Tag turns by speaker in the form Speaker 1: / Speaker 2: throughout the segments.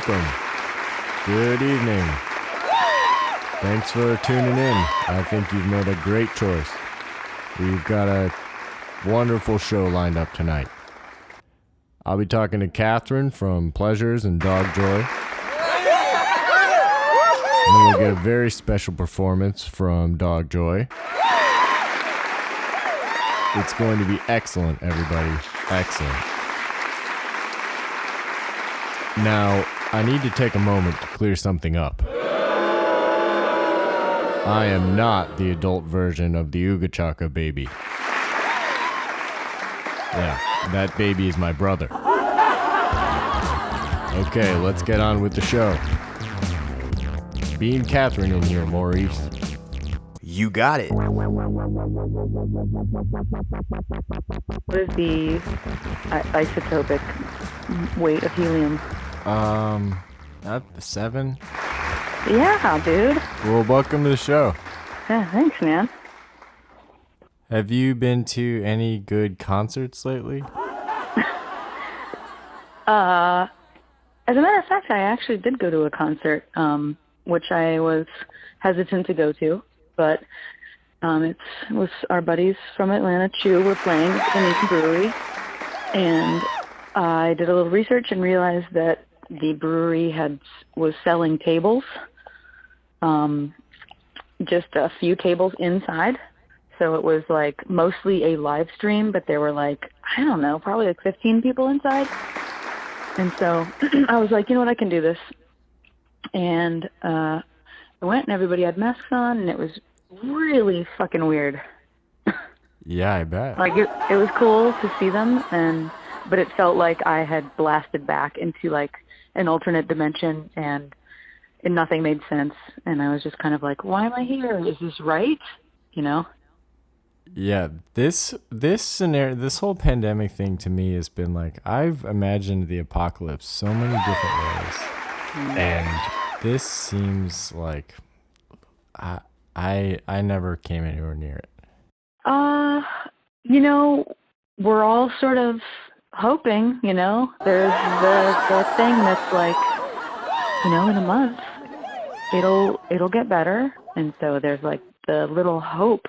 Speaker 1: welcome. Good evening. Thanks for tuning in. I think you've made a great choice. We've got a wonderful show lined up tonight. I'll be talking to Katherine from Pleasures and Dogjoy. And then we'll get a very special performance from Dogjoy. It's going to be excellent, everybody. Excellent. Now, I need to take a moment to clear something up. I am not the adult version of the Ooga Chaka baby. Yeah, that baby is my brother. Okay, let's get on with the show. Beam Katherine in here, Maurice.
Speaker 2: You got it.
Speaker 3: What is the isotopic weight of helium?
Speaker 1: At 7.
Speaker 3: Yeah, dude.
Speaker 1: Well, welcome to the show.
Speaker 3: Yeah, thanks, man.
Speaker 1: Have you been to any good concerts lately?
Speaker 3: As a matter of fact, I actually did go to a concert, which I was hesitant to go to, but it was our buddies from Atlanta, Chew, were playing at the Nathan Brewery, and I did a little research and realized that the brewery was selling tables, just a few tables inside. So it was like mostly a live stream, but there were like, I don't know, probably like 15 people inside. And so I was like, you know what, I can do this. And I went and everybody had masks on, and it was really fucking weird.
Speaker 1: Yeah, I bet.
Speaker 3: Like it was cool to see them, but it felt like I had blasted back into like an alternate dimension, and nothing made sense. And I was just kind of like, why am I here? Is this right? You know?
Speaker 1: Yeah, this scenario, this whole pandemic thing to me has been like, I've imagined the apocalypse so many different ways. And this seems like I never came anywhere near it.
Speaker 3: You know, we're all sort of hoping, you know, there's the thing that's like, you know, in a month it'll get better. And so there's like the little hope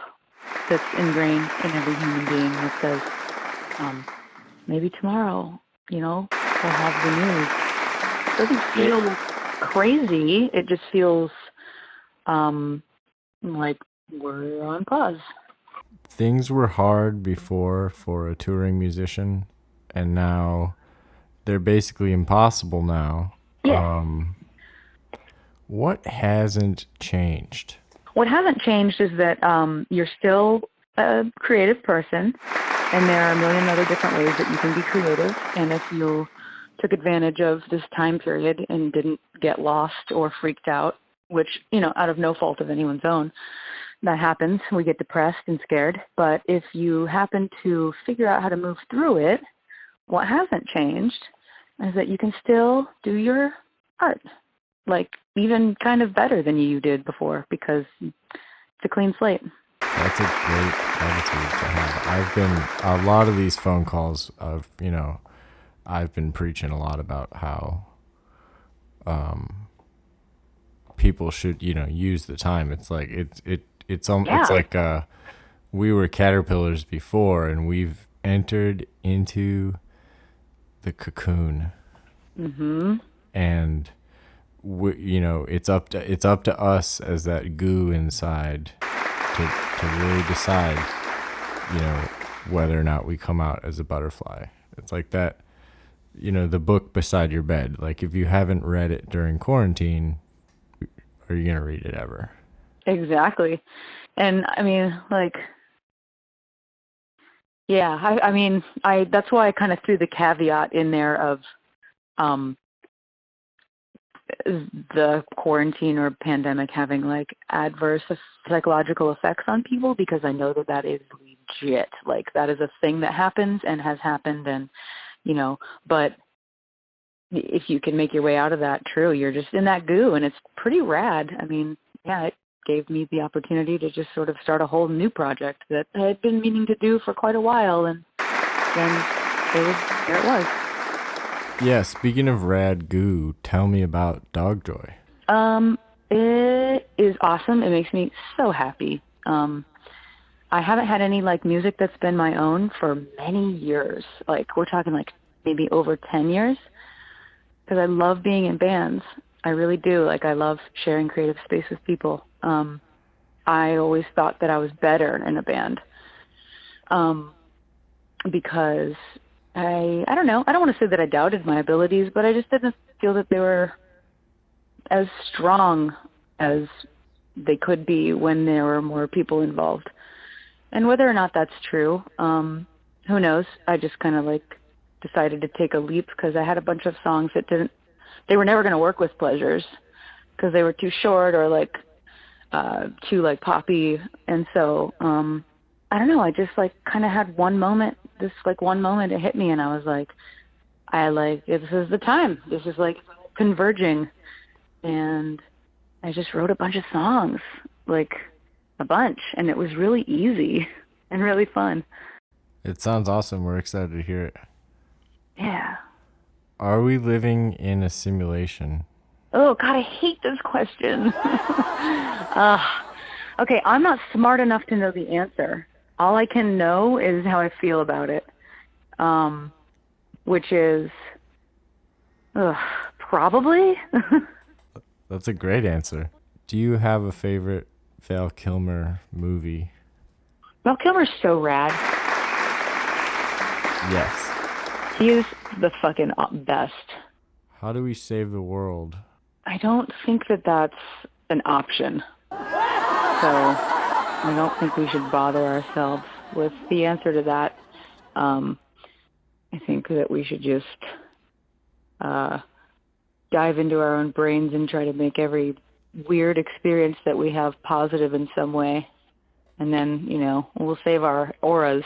Speaker 3: that's ingrained in every human being that says, maybe tomorrow, you know, we'll have the news. It doesn't feel crazy. It just feels like we're on pause.
Speaker 1: Things were hard before for a touring musician, and now they're basically impossible now.
Speaker 3: Yeah.
Speaker 1: What hasn't changed?
Speaker 3: What hasn't changed is that you're still a creative person, and there are a million other different ways that you can be creative. And if you took advantage of this time period and didn't get lost or freaked out, which, you know, out of no fault of anyone's own, that happens. We get depressed and scared. But if you happen to figure out how to move through it, what hasn't changed is that you can still do your art, like even kind of better than you did before, because it's a clean slate.
Speaker 1: That's a great attitude to have. I've been, a lot of these phone calls of, you know, I've been preaching a lot about how people should, you know, use the time. It's like, it's like we were caterpillars before, and we've entered into the cocoon.
Speaker 3: Mm-hmm.
Speaker 1: And you know, it's up to us as that goo inside to really decide, you know, whether or not we come out as a butterfly. It's like that, you know, the book beside your bed. Like, if you haven't read it during quarantine, are you gonna read it ever?
Speaker 3: Exactly. And I mean, like, yeah, I mean, that's why I kind of threw the caveat in there of the quarantine or pandemic having like adverse psychological effects on people, because I know that is legit. Like, that is a thing that happens and has happened, and, you know, but if you can make your way out of that, true, you're just in that goo, and it's pretty rad. I mean, yeah, it gave me the opportunity to just sort of start a whole new project that I had been meaning to do for quite a while, and then there it was.
Speaker 1: Yeah, speaking of rad goo, tell me about Dogjoy.
Speaker 3: It is awesome. It makes me so happy. I haven't had any like music that's been my own for many years. Like we're talking like maybe over 10 years because I love being in bands. I really do. Like I love sharing creative space with people. I always thought that I was better in a band. Because I don't know. I don't want to say that I doubted my abilities, but I just didn't feel that they were as strong as they could be when there were more people involved. And whether or not that's true, who knows? I just kind of like decided to take a leap because I had a bunch of songs that they were never going to work with Pleasures because they were too short or like too like poppy. And so, I don't know. I just like kind of had one moment it hit me and I was like, this is the time. This is like converging. And I just wrote a bunch of songs, like a bunch, and it was really easy and really fun.
Speaker 1: It sounds awesome. We're excited to hear it.
Speaker 3: Yeah.
Speaker 1: Are we living in a simulation?
Speaker 3: Oh, God, I hate this question. Okay, I'm not smart enough to know the answer. All I can know is how I feel about it, which is probably.
Speaker 1: That's a great answer. Do you have a favorite Val Kilmer movie?
Speaker 3: Val Kilmer's so rad.
Speaker 1: Yes.
Speaker 3: He is the fucking best.
Speaker 1: How do we save the world?
Speaker 3: I don't think that that's an option. So I don't think we should bother ourselves with the answer to that. I think that we should just dive into our own brains and try to make every weird experience that we have positive in some way. And then, we'll save our auras.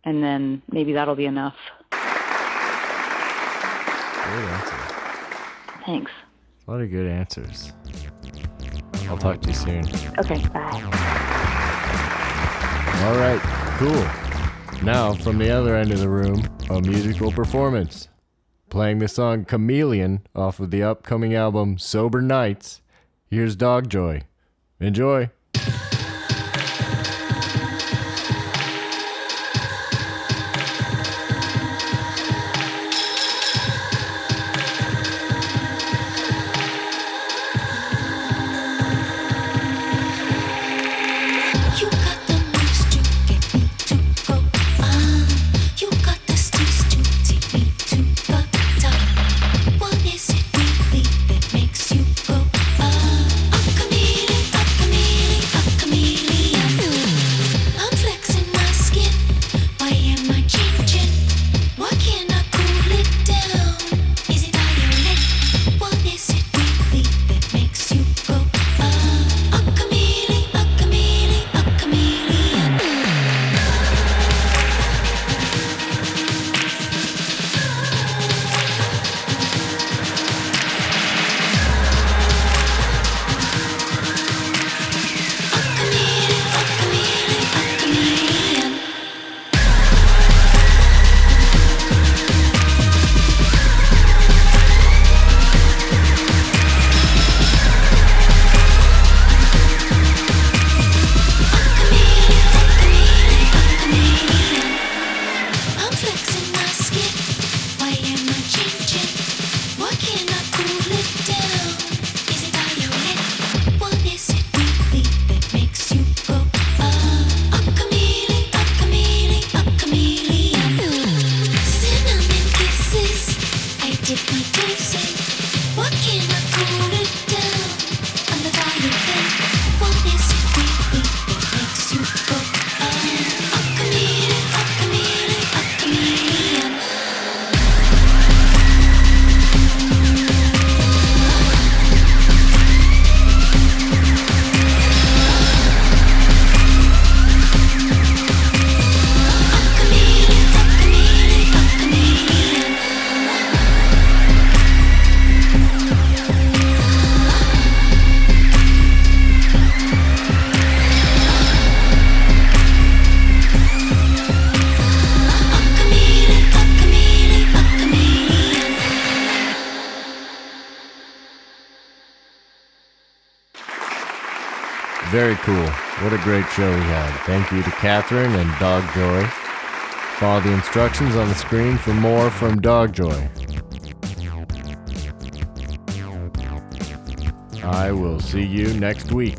Speaker 3: And then maybe that'll be enough.
Speaker 1: Great answer.
Speaker 3: Thanks.
Speaker 1: A lot of good answers. I'll talk to you soon.
Speaker 3: Okay, bye.
Speaker 1: All right, cool. Now, from the other end of the room, a musical performance. Playing the song Chameleon off of the upcoming album Sober Nights, here's Dogjoy. Enjoy.
Speaker 4: Chameleon,
Speaker 1: Very cool. What a great show we had. Thank you to Katherine and Dogjoy. Follow the instructions on the screen for more from Dogjoy. I will see you next week.